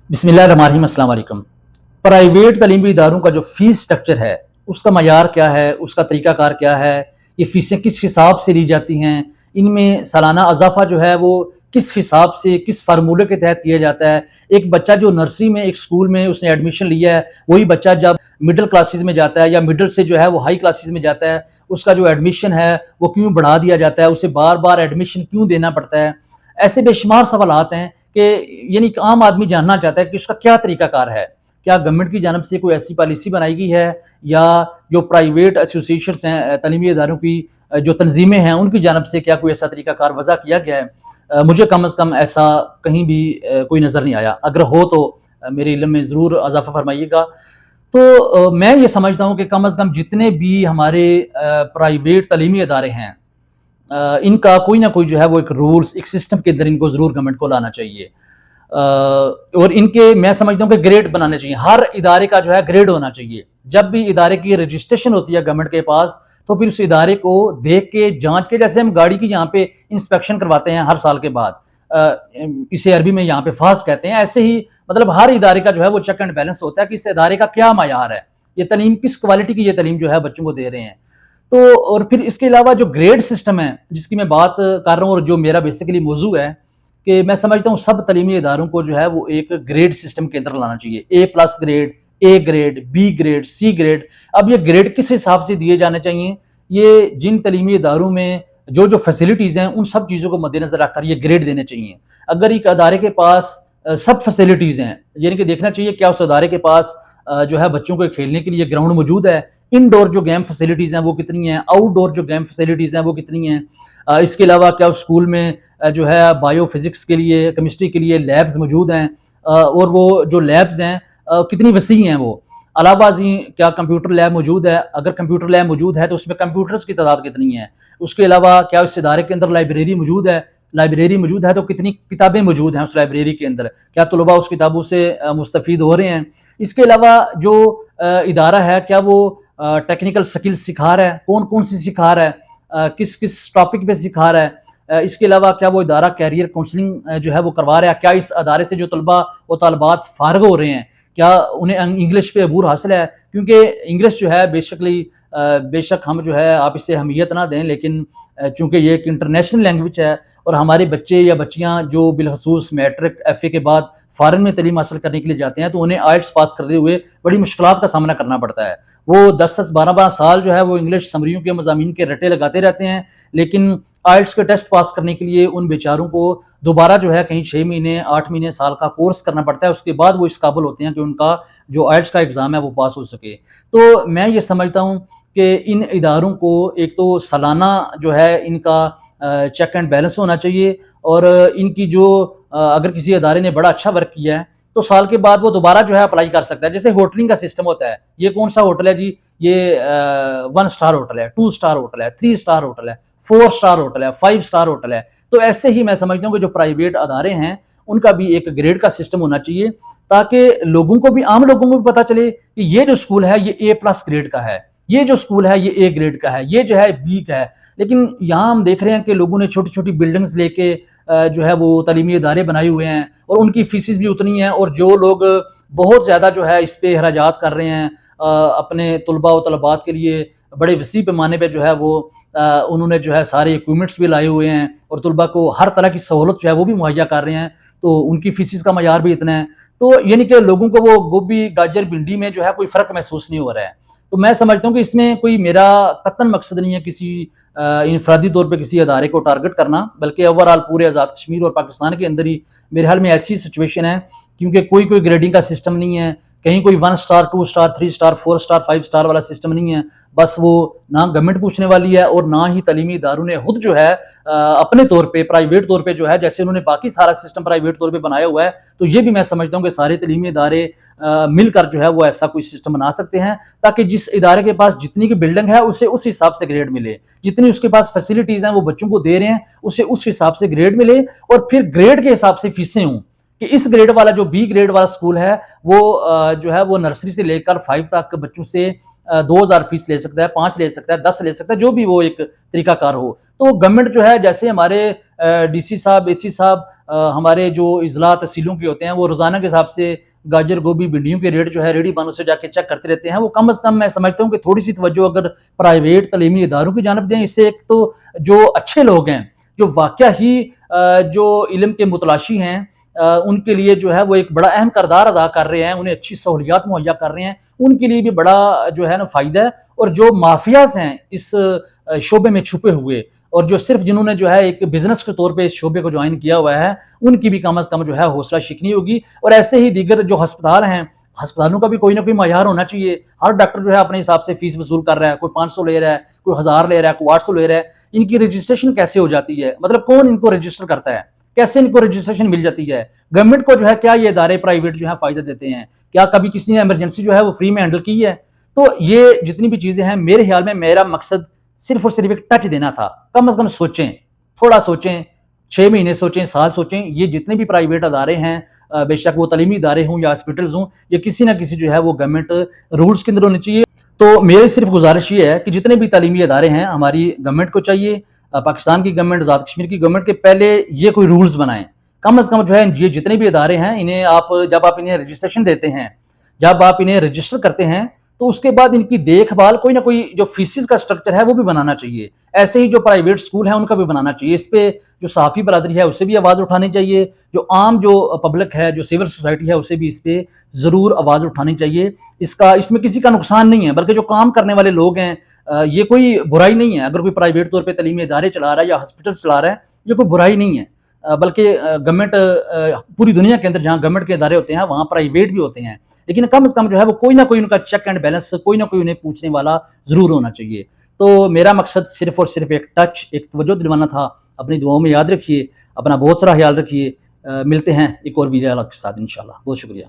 बिस्मिल्लाहिर्रहमानिर्रहीम, अस्सलाम वालेकुम। प्राइवेट तालीमी इदारों का जो फ़ीस स्ट्रक्चर है, उसका मयार क्या है, उसका तरीक़ाकार क्या है, ये फ़ीसें किस हिसाब से ली जाती हैं, इनमें सालाना इज़ाफ़ा जो है वो किस हिसाब से, किस फ़ार्मूले के तहत किया जाता है। एक बच्चा जो नर्सरी में एक स्कूल में उसने एडमिशन लिया है, वही बच्चा जब मिडल क्लासेस में जाता है या मिडल से जो है वो हाई क्लासेस में जाता है, उसका जो एडमिशन है वो क्यों बढ़ा दिया जाता है, उसे बार-बार एडमिशन क्यों देना पड़ता है। ऐसे बेशुमार सवालात हैं कि यानी कि आम आदमी जानना चाहता है कि उसका क्या तरीक़ाकार है। क्या गवर्नमेंट की जानब से कोई ऐसी पॉलिसी बनाई गई है या जो प्राइवेट एसोसिएशंस हैं, तालीमी इदारों की जो तंजीमें हैं, उनकी जानब से क्या कोई ऐसा तरीक़ाकार वज़ा किया गया है? मुझे कम अज़ कम ऐसा कहीं भी कोई नज़र नहीं आया। अगर हो तो मेरे इल्म में ज़रूर इज़ाफ़ा फ़रमाइएगा। तो मैं ये समझता हूँ कि कम अज़ कम जितने भी हमारे प्राइवेट तालीमी इदारे हैं, इनका कोई ना कोई जो है वो एक रूल्स, एक सिस्टम के अंदर इनको ज़रूर गवर्नमेंट को लाना चाहिए। और इनके मैं समझता हूँ कि ग्रेड बनाने चाहिए। हर इदारे का जो है ग्रेड होना चाहिए। जब भी इदारे की रजिस्ट्रेशन होती है गवर्नमेंट के पास, तो फिर उस इदारे को देख के, जांच के, जैसे हम गाड़ी की यहाँ पे इंस्पेक्शन करवाते हैं हर साल के बाद, इसे अरबी में यहाँ पे फास कहते हैं, ऐसे ही मतलब हर इदारे का जो है वो चेक एंड बैलेंस होता है कि इस इदारे का क्या मयार है, ये तालीम किस क्वालिटी की ये तालीम जो है बच्चों को दे रहे हैं। तो और फिर इसके अलावा जो ग्रेड सिस्टम है जिसकी मैं बात कर रहा हूँ और जो मेरा बेसिकली मौजू है, कि मैं समझता हूँ सब तालीमी इदारों को जो है वो एक ग्रेड सिस्टम के अंदर लाना चाहिए। A plus grade, A grade, B grade, C grade. अब ये ग्रेड किस हिसाब से दिए जाने चाहिए, ये जिन तालीमी इदारों में जो जो फैसिलिटीज़ हैं उन सब चीज़ों को मद्देनज़र रखकर ये ग्रेड देने चाहिए। अगर एक अदारे के पास सब फैसिलिटीज़ हैं, यानी कि देखना चाहिए क्या उस अदारे के पास जो है बच्चों के खेलने के लिए ग्राउंड मौजूद है, इनडोर जो गेम फैसिलिटीज़ हैं वो कितनी हैं, आउटडोर जो गेम फैसिलिटीज़ हैं वो कितनी हैं। इसके अलावा क्या उस स्कूल में जो है बायो फिज़िक्स के लिए, केमिस्ट्री के लिए लैब्स मौजूद हैं, और वो जो लैब्स हैं कितनी वसी हैं वो। अलावा जी क्या कंप्यूटर लैब मौजूद है, अगर कंप्यूटर लैब मौजूद है तो उसमें कंप्यूटर्स की तादाद कितनी है। उसके अलावा क्या उस इदारे के अंदर लाइब्रेरी मौजूद है, लाइब्रेरी मौजूद है तो कितनी किताबें मौजूद हैं उस लाइब्रेरी के अंदर, क्या तलबा उस किताबों से मुस्तफ़ीद हो रहे हैं। इसके अलावा जो इदारा है क्या वो टेक्निकल स्किल्स सिखा रहा है, कौन कौन सी सिखा रहा है, किस किस टॉपिक पे सिखा रहा है। इसके अलावा क्या वो इदारा कैरियर काउंसलिंग जो है वो करवा रहा है, क्या इस अदारे से जो तलबा व तालबात फारग हो रहे हैं क्या उन्हें इंग्लिश पे अबूर हासिल है। क्योंकि इंग्लिश जो है बेशक हम जो है आप इससे अहमियत ना दें, लेकिन चूँकि ये एक इंटरनेशनल लैंग्वेज है और हमारे बच्चे या बच्चियाँ जो बिलखसूस मैट्रिक FA के बाद फ़ॉरेन में तालीम हासिल करने के लिए जाते हैं तो उन्हें IELTS पास करते हुए बड़ी मुश्किलात का सामना करना पड़ता है। वो 10-10, 12-12 साल जो है वो इंग्लिश समरियों के मज़ामीन के रटे लगाते रहते हैं, लेकिन IELTS के टेस्ट पास करने के लिए उन बेचारों को दोबारा जो है कहीं 6 महीने, 8 महीने, साल का कोर्स करना पड़ता है। उसके बाद वो इस काबिल होते हैं कि उनका जो IELTS का एग्ज़ाम है वो पास हो सके। तो मैं ये समझता हूँ कि इन इदारों को एक तो सालाना जो है इनका चेक एंड बैलेंस होना चाहिए, और इनकी जो अगर किसी अदारे ने बड़ा अच्छा वर्क किया है तो साल के बाद वो दोबारा जो है अप्लाई कर सकता है। जैसे होटलिंग का सिस्टम होता है, ये कौन सा होटल है जी, ये 1 स्टार होटल है, 2 स्टार होटल है, 3 स्टार होटल है, 4 स्टार होटल है, 5 स्टार होटल है। तो ऐसे ही मैं समझता हूँ कि जो प्राइवेट अदारे हैं उनका भी एक ग्रेड का सिस्टम होना चाहिए, ताकि लोगों को भी, आम लोगों को भी पता चले कि ये जो स्कूल है ये A प्लस ग्रेड का है, ये जो स्कूल है ये A ग्रेड का है, ये जो है B का है। लेकिन यहाँ हम देख रहे हैं कि लोगों ने छोटी छोटी बिल्डिंग्स लेके जो है वो तालीमी इदारे बनाए हुए हैं और उनकी फीसिस भी उतनी हैं, और जो लोग बहुत ज़्यादा जो है इस पे अखराजात कर रहे हैं अपने तलबा व तलबात के लिए, बड़े वसी पैमाने पे जो है वो उन्होंने जो है सारे इक्विपमेंट्स भी लाए हुए हैं और तलबा को हर तरह की सहूलत जो है वो भी मुहैया कर रहे हैं, तो उनकी फीसिस का मयार भी इतना है। तो यानी कि लोगों को वो गोभी, गाजर, भिंडी में जो है कोई फ़र्क महसूस नहीं हो रहा है। तो मैं समझता हूँ कि इसमें कोई मेरा कतन मकसद नहीं है किसी इनफरादी तौर पे किसी अदारे को टारगेट करना, बल्कि ओवरऑल पूरे आज़ाद कश्मीर और पाकिस्तान के अंदर ही मेरे ख्याल में ऐसी सिचुएशन है, क्योंकि कोई ग्रेडिंग का सिस्टम नहीं है, कहीं कोई 1 star, 2 star, 3 star, 4 star, 5 star वाला सिस्टम नहीं है। बस वो ना गवर्नमेंट पूछने वाली है और ना ही तालीमी इदारों ने खुद जो है अपने तौर पे, प्राइवेट तौर पे जो है, जैसे उन्होंने बाकी सारा सिस्टम प्राइवेट तौर पे बनाया हुआ है, तो ये भी मैं समझता हूँ कि सारे तालीमी इदारे मिलकर जो है वो ऐसा कोई सिस्टम बना सकते हैं, ताकि जिस इदारे के पास जितनी की बिल्डिंग है उसे उस हिसाब से ग्रेड मिले, जितनी उसके पास फैसिलिटीज़ हैं वो बच्चों को दे रहे हैं उसे उस हिसाब से ग्रेड मिले, और फिर ग्रेड के हिसाब से फीसें हों कि इस ग्रेड वाला जो B ग्रेड वाला स्कूल है वो जो है वो नर्सरी से लेकर 5 तक बच्चों से 2000 फीस ले सकता है, 5 ले सकता है, 10 ले सकता है, जो भी वो एक तरीकाकार हो। तो गवर्नमेंट जो है, जैसे हमारे DC साहब, AC साहब ہمارے جو اضلاع تحصیلوں کے ہوتے ہیں وہ روزانہ کے حساب سے گاجر گوبھی بھنڈیوں کے ریٹ جو ہے ریڑھی بانوں سے جا کے چیک کرتے رہتے ہیں. وہ کم از کم میں سمجھتا ہوں کہ تھوڑی سی توجہ اگر پرائیویٹ تعلیمی اداروں کی جانب دیں, اس سے ایک تو جو اچھے لوگ ہیں جو واقعہ ہی جو علم کے متلاشی ہیں ان کے لیے جو ہے وہ ایک بڑا اہم کردار ادا کر رہے ہیں, انہیں اچھی سہولیات مہیا کر رہے ہیں, ان کے لیے بھی بڑا جو ہے نا فائدہ ہے. اور جو مافیاز ہیں اس شعبے میں چھپے ہوئے اور جو صرف جنہوں نے جو ہے ایک بزنس کے طور پہ اس شعبے کو جوائن کیا ہوا ہے, ان کی بھی کم از کم جو ہے حوصلہ شکنی ہوگی. اور ایسے ہی دیگر جو ہسپتال ہیں, ہسپتالوں کا بھی کوئی نہ کوئی معیار ہونا چاہیے. ہر ڈاکٹر جو ہے اپنے حساب سے فیس وصول کر رہا ہے, کوئی 500 لے رہا ہے, کوئی 1000 لے رہا ہے, کوئی 800 لے رہا ہے. ان کی رجسٹریشن کیسے ہو جاتی ہے, مطلب کون ان کو رجسٹر کرتا ہے, کیسے ان کو رجسٹریشن مل جاتی ہے؟ گورنمنٹ کو جو ہے کیا یہ ادارے پرائیویٹ جو ہے فائدہ دیتے ہیں؟ کیا کبھی کسی نے ایمرجنسی جو ہے وہ فری میں ہینڈل کی ہے؟ تو یہ جتنی بھی چیزیں ہیں میرے خیال میں میرا مقصد صرف اور صرف ایک ٹچ دینا تھا. کم از کم سوچیں, تھوڑا سوچیں, 6 مہینے سوچیں, سال سوچیں. یہ جتنے بھی پرائیویٹ ادارے ہیں, بے شک وہ تعلیمی ادارے ہوں یا ہاسپٹلز ہوں, یہ کسی نہ کسی جو ہے وہ گورنمنٹ رولز کے اندر ہونے چاہیے. تو میری صرف گزارش یہ ہے کہ جتنے بھی تعلیمی ادارے ہیں ہماری گورنمنٹ کو چاہیے, پاکستان کی گورنمنٹ, آزاد کشمیر کی گورنمنٹ کے پہلے یہ کوئی رولز بنائیں. کم از کم جو ہے یہ جتنے بھی ادارے ہیں انہیں جب آپ انہیں رجسٹریشن دیتے ہیں, جب آپ انہیں رجسٹر کرتے ہیں, تو اس کے بعد ان کی دیکھ بھال کوئی نہ کوئی جو فیسز کا سٹرکچر ہے وہ بھی بنانا چاہیے. ایسے ہی جو پرائیویٹ سکول ہیں ان کا بھی بنانا چاہیے. اس پہ جو صحافی برادری ہے اسے بھی آواز اٹھانی چاہیے, جو عام جو پبلک ہے, جو سول سوسائٹی ہے, اسے بھی اس پہ ضرور آواز اٹھانی چاہیے. اس میں کسی کا نقصان نہیں ہے, بلکہ جو کام کرنے والے لوگ ہیں یہ کوئی برائی نہیں ہے. اگر کوئی پرائیویٹ طور پہ تعلیمی ادارے چلا رہا ہے یا ہاسپٹل چلا رہا ہے, یہ کوئی برائی نہیں ہے. بلکہ گورنمنٹ پوری دنیا کے اندر جہاں گورنمنٹ کے ادارے ہوتے ہیں وہاں پرائیویٹ بھی ہوتے ہیں, لیکن کم از کم جو ہے وہ کوئی نہ کوئی ان کا چیک اینڈ بیلنس, کوئی نہ کوئی انہیں پوچھنے والا ضرور ہونا چاہیے. تو میرا مقصد صرف اور صرف ایک ٹچ, ایک توجہ دلوانا تھا. اپنی دعاؤں میں یاد رکھیے, اپنا بہت سارا خیال رکھیے. ملتے ہیں ایک اور ویڈیو کے ساتھ انشاءاللہ. بہت شکریہ.